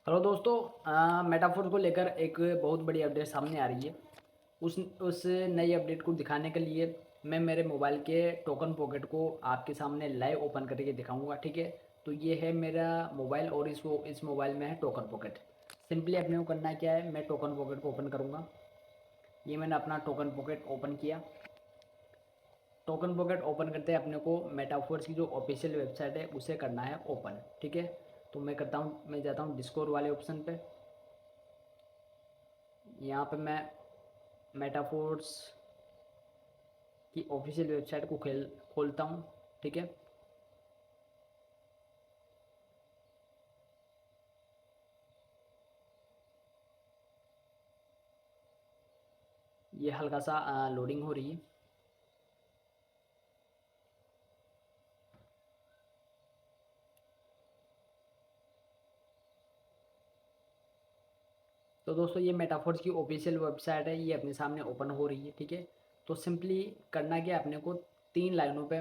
Hello दोस्तों, metaphor को लेकर एक बहुत बड़ी अपडेट सामने आ रही है। उस नई अपडेट को दिखाने के लिए मैं मेरे मोबाइल के टोकन पॉकेट को आपके सामने लाइव ओपन करके दिखाऊंगा। ठीक है, तो ये है मेरा मोबाइल और इस मोबाइल में है टोकन पॉकेट। सिंपली अपने को करना क्या है, मैं टोकन पॉकेट को ओपन करूँगा। ये मैंने अपना टोकन पॉकेट ओपन किया। टोकन पॉकेट ओपन करते हैं अपने को मेटाफोर्स की जो ऑफिशियल वेबसाइट है उसे करना है ओपन। ठीक है, तो मैं करता हूँ, मैं जाता हूँ डिस्कवर वाले ऑप्शन पे। यहाँ पे मैं मेटाफोर्स की ऑफिशियल वेबसाइट को खोलता हूँ। ठीक है, ये हल्का सा लोडिंग हो रही है। तो दोस्तों ये मेटाफोर्स की ऑफिशियल वेबसाइट है, ये अपने सामने ओपन हो रही है। ठीक है, तो सिंपली करना क्या अपने को, 3 लाइनों पे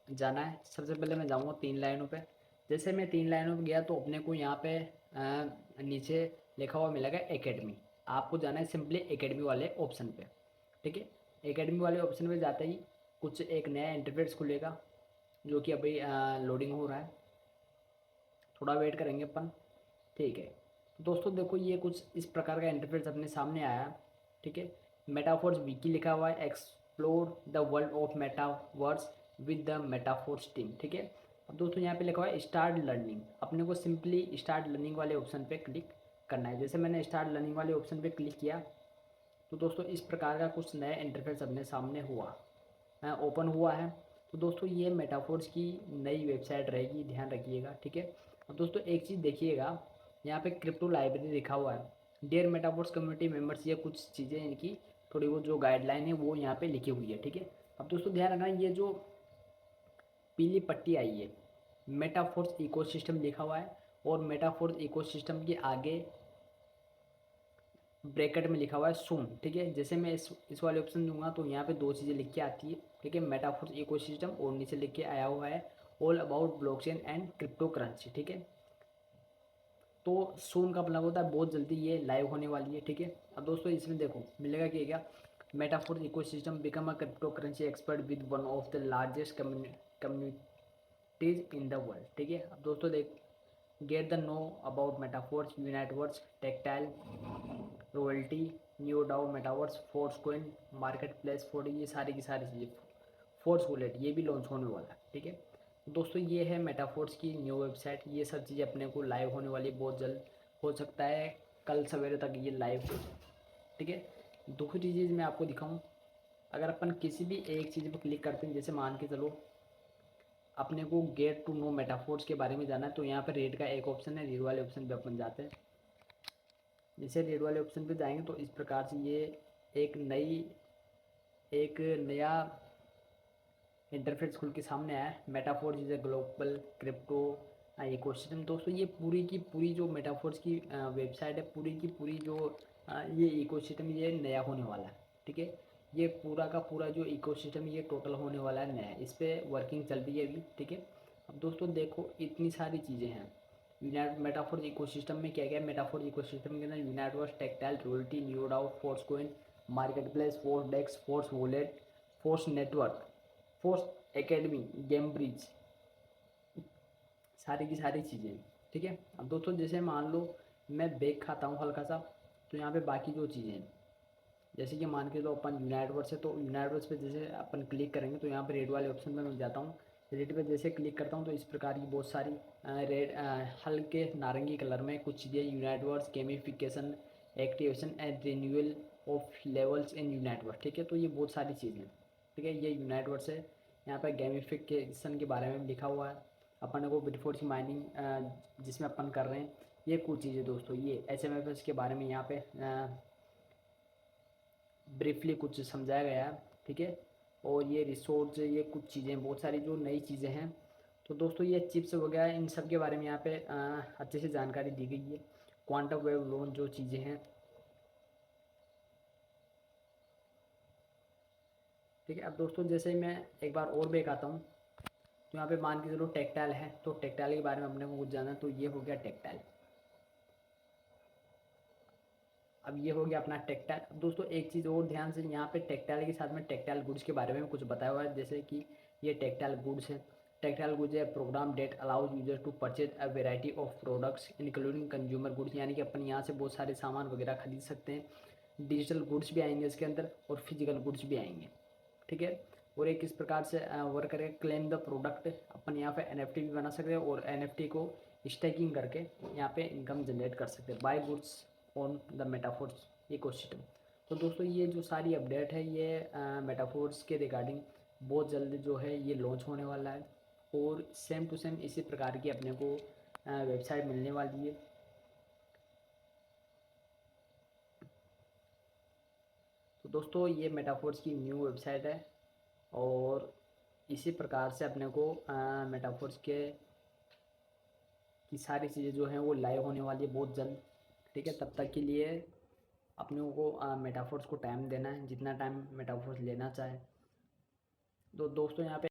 जाना है। सबसे पहले मैं जाऊँगा 3 लाइनों पे। जैसे मैं 3 लाइनों पे गया तो अपने को यहाँ पे नीचे लिखा हुआ मिलेगा एकेडमी। आपको जाना है सिंपली एकेडमी वाले ऑप्शन पे। ठीक है, एकेडमी वाले ऑप्शन पे जाते ही कुछ एक नया इंटरफेस खुलेगा जो कि अभी लोडिंग हो रहा है। थोड़ा वेट करेंगे अपन। ठीक है, तो दोस्तों देखो ये कुछ इस प्रकार का इंटरफेस अपने सामने आया। ठीक है, मेटाफोर्स विकी लिखा हुआ है, explore the world of metaverse with the Metaforce team. ठीक है, अब दोस्तों यहाँ पे लिखा हुआ है स्टार्ट लर्निंग। अपने को सिंपली स्टार्ट लर्निंग वाले ऑप्शन पे क्लिक करना है। जैसे मैंने स्टार्ट लर्निंग वाले ऑप्शन पे क्लिक किया तो दोस्तों इस प्रकार का कुछ नया इंटरफेस अपने सामने ओपन हुआ है। तो दोस्तों ये मेटाफोर्स की नई वेबसाइट रहेगी, ध्यान रखिएगा। ठीक है, अब दोस्तों एक चीज़ देखिएगा, यहाँ पे क्रिप्टो लाइब्रेरी लिखा हुआ है, डियर मेटाफोर्स कम्युनिटी मेंबर्स, ये कुछ चीज़ें इनकी थोड़ी बहुत जो गाइडलाइन है वो यहाँ पे लिखी हुई है। ठीक है, अब दोस्तों ध्यान रखना, ये जो पीली पट्टी आई है मेटाफोर्स इकोसिस्टम लिखा हुआ है, और मेटाफोर्स इकोसिस्टम के आगे ब्रैकेट में लिखा हुआ है सून। ठीक है, जैसे मैं इस वाले ऑप्शन दूंगा तो यहाँ पे दो चीज़ें लिख के आती है। ठीक है, मेटाफोर्स इकोसिस्टम और नीचे लिख के आया हुआ है all about blockchain and crypto currency. ठीक है, तो सून का मतलब होता है बहुत जल्दी ये लाइव होने वाली है। ठीक है, अब दोस्तों इसमें देखो मिलेगा कि क्या, Metaforce ecosystem become a crypto currency expert with one of the largest communities in the world. ठीक है, अब दोस्तों देख, get the know about Metaforce Uniteverse tactile royalty new DAO metaverse force coin market place ford, ये सारी की सारी चीज़ें, फोर्स वॉलेट ये भी लॉन्च होने वाला है। ठीक है, दोस्तों ये है मेटाफोर्स की न्यू वेबसाइट। ये सब चीज़ें अपने को लाइव होने वाली बहुत जल्द, हो सकता है कल सवेरे तक ये लाइव हो जाए। ठीक है, दूसरी चीज़ मैं आपको दिखाऊँ, अगर अपन किसी भी एक चीज़ पर क्लिक करते हैं, जैसे मान के चलो अपने को गेट टू नो मेटाफोर्स के बारे में जाना है, तो यहाँ पर रेड का एक ऑप्शन है, रेड वाले ऑप्शन पे अपन जाते हैं। जैसे रेड वाले ऑप्शन पे जाएंगे तो इस प्रकार से ये एक एक नया इंटरफेस खुल के सामने आया है, Metaforce is a global crypto ecosystem. दोस्तों ये पूरी की पूरी जो मेटाफोर्स की वेबसाइट है, पूरी की पूरी जो ये इकोसिस्टम ये नया होने वाला है। ठीक है, ये पूरा का पूरा जो इकोसिस्टम ये टोटल होने वाला है नया, इस पर वर्किंग चल रही है अभी। ठीक है, अब दोस्तों देखो इतनी सारी चीज़ें हैं यूनाइट मेटाफोर्स इकोसिस्टम में। क्या क्या मेटाफोर्स इकोसिस्टम के अंदर, Uniteverse tactile royalty new DAO force coin market place force dex force wallet force network force academy game bridge, सारी की सारी चीज़ें। ठीक है, अब दोस्तों जैसे मान लो मैं बैग खाता हूँ हल्का सा, तो यहाँ पे बाकी जो चीज़ें हैं, जैसे कि मान के लो अपन यूनाइटवर्स है, तो यूनाइटवर्स पे जैसे अपन क्लिक करेंगे तो यहाँ पे रेड वाले ऑप्शन में मिल जाता हूँ। रेड पे जैसे क्लिक करता हूँ तो इस प्रकार की बहुत सारी रेड हल्के नारंगी कलर में कुछ चीज़ें, Uniteverse gamification activation and renewal of levels in Uniteverse. ठीक है, तो ये बहुत सारी चीज़ें। ठीक है, ये यूनाइटवर्स है, यहाँ पर गेमिफिकेशन के बारे में लिखा हुआ है। अपन को बिटफोर्स की माइनिंग जिसमें अपन कर रहे हैं, ये कुछ चीज़ें दोस्तों, ये HMFS के बारे में यहाँ पे ब्रीफली कुछ समझाया गया है। ठीक है, और ये रिसोर्स, ये कुछ चीज़ें बहुत सारी जो नई चीज़ें हैं। तो दोस्तों ये चिप्स वगैरह इन सब के बारे में यहाँ पे अच्छे से जानकारी दी गई है। क्वांटम वेव लोन जो चीज़ें हैं। ठीक है, अब दोस्तों जैसे मैं एक बार और बैक आता हूँ, तो यहाँ पे मान के चलो टेक्टाइल है, तो टेक्टाइल के बारे में अपने को कुछ जाना है, तो ये हो गया टेक्टाइल। अब ये हो गया अपना टेक्सटाइल। अब दोस्तों एक चीज़ और ध्यान से, यहाँ पे टेक्सटाइल के साथ में टेक्सटाइल गुड्स के बारे में कुछ बताया हुआ है, जैसे कि ये टेक्सटाइल गुड्स है। टेक्सटाइल गुड्स है program that allows user to purchase a variety of products including consumer goods, यानी कि अपन यहाँ से बहुत सारे सामान वगैरह खरीद सकते हैं। डिजिटल गुड्स भी आएंगे इसके अंदर और फिजिकल गुड्स भी आएंगे, ठीक है। और एक किस प्रकार से वर्क करेगा, क्लेम द प्रोडक्ट, अपन यहाँ पे NFT भी बना सकते हैं और NFT को स्टैकिंग करके यहाँ पे इनकम जनरेट कर सकते हैं। Buy goods on the Metaforce ecosystem. तो दोस्तों ये जो सारी अपडेट है ये मेटाफोर्स के रिगार्डिंग बहुत जल्द जो है ये लॉन्च होने वाला है, और सेम टू सेम इसी प्रकार की अपने को वेबसाइट मिलने वाली है। तो दोस्तों ये मेटाफोर्स की न्यू वेबसाइट है, और इसी प्रकार से अपने को मेटाफोर्स के की सारी चीज़ें जो हैं वो लाइव होने वाली है बहुत जल्द, ठीक है। तब तक के लिए अपने को मेटाफोर्स को टाइम देना है, जितना टाइम मेटाफोर्स लेना चाहे। तो दोस्तों यहाँ पे